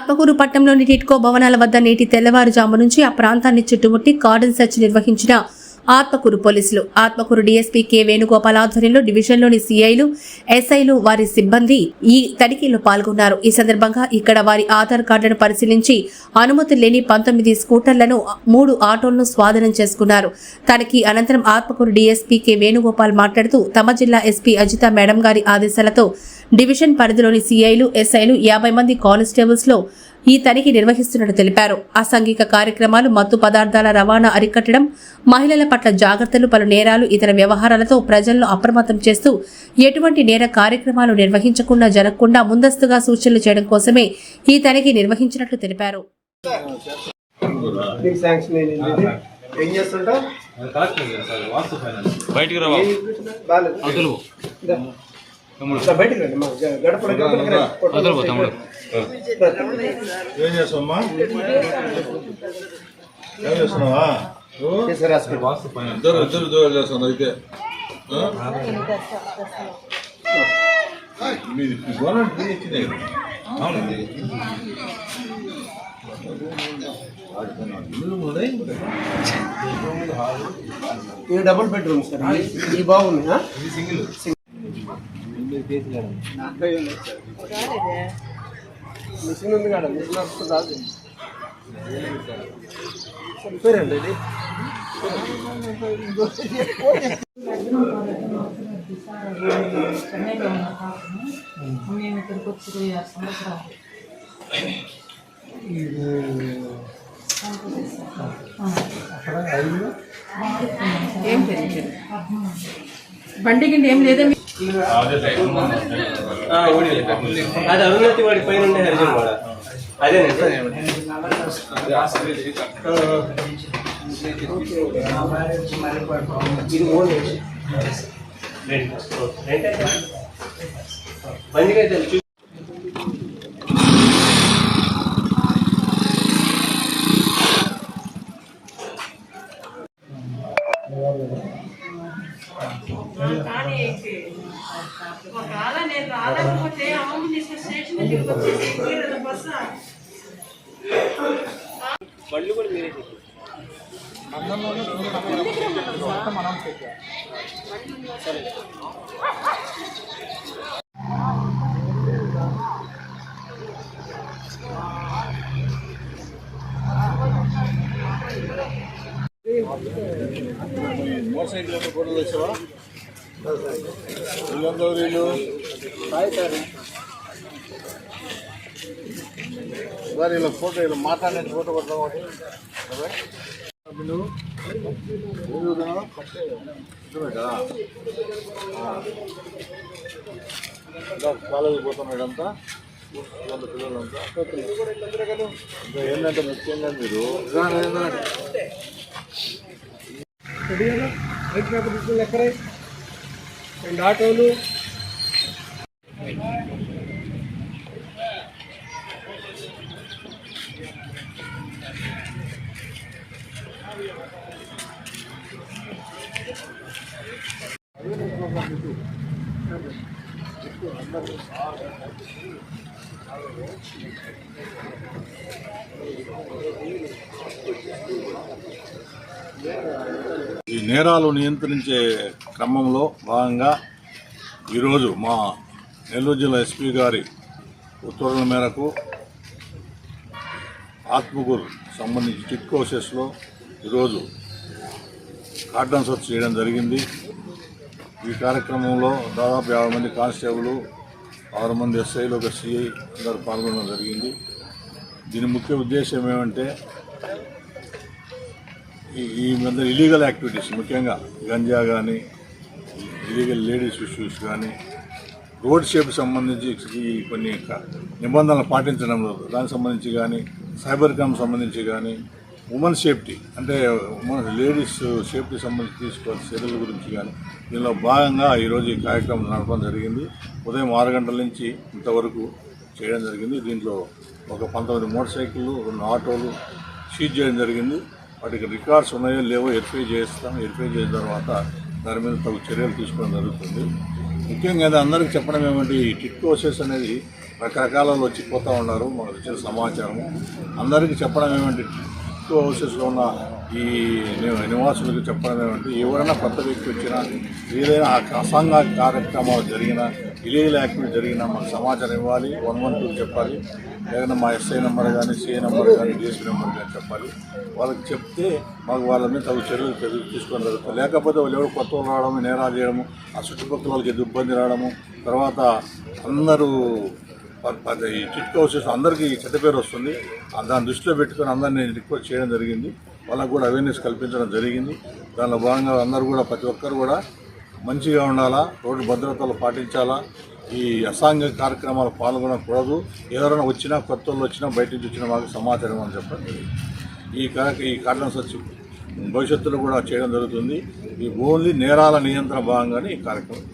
ఆత్మకూరు పట్టణంలోని టిట్కో భవనాల వద్ద నేటి తెల్లవారుజాము నుంచి ఆ ప్రాంతాన్ని చుట్టుముట్టి కార్డన్ సెర్చ్ నిర్వహించిన ఆత్మకూరు పోలీసులు. ఆత్మకూరు డీఎస్పీ కె వేణుగోపాల్ ఆధ్వర్యంలో డివిజన్లోని సిఐలు, ఎస్ఐలు, వారి సిబ్బంది ఈ తనిఖీలో పాల్గొన్నారు. ఈ సందర్భంగా ఇక్కడ వారి ఆధార్ కార్డులను పరిశీలించి అనుమతి లేని 19 స్కూటర్లను, 3 ఆటోలను స్వాధీనం చేసుకున్నారు. తనిఖీ అనంతరం ఆత్మకూరు డీఎస్పీ కె వేణుగోపాల్ మాట్లాడుతూ తమ జిల్లా ఎస్పీ అజిత మేడం గారి ఆదేశాలతో డివిజన్ పరిధిలోని సిఐలు, ఎస్ఐలు 50 మంది కానిస్టేబుల్స్ లో ఈ తనిఖీ నిర్వహిస్తున్నట్టు తెలిపారు. అసాంఘిక కార్యక్రమాలు, మత్తు పదార్థాల రవాణా అరికట్టడం, మహిళల పట్ల జాగ్రత్తలు, పలు నేరాలు, ఇతర వ్యవహారాలతో ప్రజలను అప్రమత్తం చేస్తూ ఎటువంటి నేర కార్యక్రమాలు నిర్వహించకుండా జరగకుండా ముందస్తుగా సూచనలు చేయడం కోసమే ఈ తనిఖీ నిర్వహించినట్లు తెలిపారు. ఏం చేస్తావమ్మా? ఏం చేస్తున్నావా? ఇద్దరు దూరం చేస్తాను. అయితే మీది గవర్నమెంట్ ఇచ్చినాయి. అవునండి, ఇది డబుల్ బెడ్రూమ్ సార్. ఇది బాగుంది. సింగిల్ మిషన్ ఉంది కదా, మిషన్ వస్తుంది రాదు. సరిపోయారండి ఇది. మేము ఇక్కడికి వచ్చి 6 సంవత్సరాలు. ఏం పెరిగింది బండి కింద ఏం లేదా? అది అరుణతి వాడి పైన ఉండే హరిజన్ కూడా అదే. ఇది బండికైతే బండ్లు కూడా మీరే మోటార్ సైకిల్ ఫోటోలు వచ్చావా? వీళ్ళు సార్ ఇలా ఫోటో ఇలా మాట్లాడే ఫోటో కొడతాం. కాలేజీకి పోతున్నాడు అంతా, పిల్లలంతా. ఇంకా ఏంటంటే ముఖ్యంగా మీరు ఎక్కడ 2 ఆటోలు ఈ నేరాలు నియంత్రించే క్రమంలో భాగంగా ఈరోజు మా నెల్లూరు జిల్లా ఎస్పీ గారి ఉత్తర్వుల మేరకు ఆత్మకూరు సంబంధించి టిట్కో సెస్లో ఈరోజు కార్డన్ సెర్చ్ చేయడం జరిగింది. ఈ కార్యక్రమంలో దాదాపు 50 మంది కానిస్టేబుల్, 6 మంది ఎస్ఐలు, 1 సిఐ అందరూ పాల్గొనడం జరిగింది. దీని ముఖ్య ఉద్దేశం ఏమంటే ఈ మధ్య ఇల్లీగల్ యాక్టివిటీస్, ముఖ్యంగా గంజా కానీ, ఇల్లీగల్ లేడీస్ ఇష్యూస్ కానీ, రోడ్ సేఫ్టీ సంబంధించి కొన్ని నిబంధనలు పాటించడంలో దానికి సంబంధించి కానీ, సైబర్ క్రైమ్ సంబంధించి కానీ, ఉమెన్ సేఫ్టీ అంటే లేడీస్ సేఫ్టీ సంబంధించి తీసుకోవాల్సిన చర్యల గురించి కానీ దీనిలో భాగంగా ఈరోజు ఈ కార్యక్రమం నడపడం జరిగింది. ఉదయం 6 గంటల నుంచి ఇంతవరకు చేయడం జరిగింది. దీంట్లో ఒక 19 మోటార్ సైకిళ్ళు, 2 ఆటోలు సీజ్ చేయడం జరిగింది. వాటికి రికార్డ్స్ ఉన్నాయో లేవో వెరిఫై చేస్తాం. వెరిఫై చేసిన తర్వాత దాని మీద తగు చర్యలు తీసుకోవడం జరుగుతుంది. ముఖ్యంగా అందరికీ చెప్పడం ఏమంటే ఈ టిట్కో సెస్ అనేది రకరకాల వాళ్ళు వచ్చి పోతూ ఉన్నారు. మనకు వచ్చిన సమాచారము అందరికీ చెప్పడం ఏమంటే ఎక్కువ హౌసెస్లో ఉన్న ఈ నివాసులకు చెప్పడం ఏమంటే ఎవరైనా కొత్త వ్యక్తి వచ్చినా ఏదైనా అసాంఘిక కార్యక్రమాలు జరిగినా ఇలీగల్ యాక్టివిటీ జరిగినా మాకు సమాచారం ఇవ్వాలి. 112 చెప్పాలి. లేదంటే మా ఎస్ఐ నెంబర్ కానీ సిఐ నెంబర్ కానీ డిఎస్పీ నెంబర్ కానీ చెప్పాలి. వాళ్ళకి చెప్తే మాకు వాళ్ళ మీద తగు చర్యలు తీసుకోవడం జరుగుతుంది. లేకపోతే వాళ్ళు ఎవరు కొత్త వాళ్ళు రావడము, నేరాలు చేయడము, ఆ చుట్టుపక్కల వాళ్ళకి ఇబ్బంది రావడము, తర్వాత అందరూ ఈ చిట్ హౌసెస్ అందరికీ చెడ్డ పేరు వస్తుంది. దాన్ని దృష్టిలో పెట్టుకొని అందరినీ రిక్వెస్ట్ చేయడం జరిగింది. వాళ్ళకు కూడా అవేర్నెస్ కల్పించడం జరిగింది. దానిలో భాగంగా అందరూ కూడా ప్రతి ఒక్కరు కూడా మంచిగా ఉండాలా, రోడ్డు భద్రతలు పాటించాలా, ఈ అసాంఘిక కార్యక్రమాలు పాల్గొనకూడదు. ఎవరైనా వచ్చినా కొత్త వాళ్ళు వచ్చినా బయట నుంచి వచ్చినా మాకు సమాచారం అని చెప్పండి. ఈ కార్యక్రమం వచ్చి భవిష్యత్తులో కూడా చేయడం జరుగుతుంది. ఈ ఓన్లీ నేరాల నియంత్రణ భాగంగానే ఈ కార్యక్రమం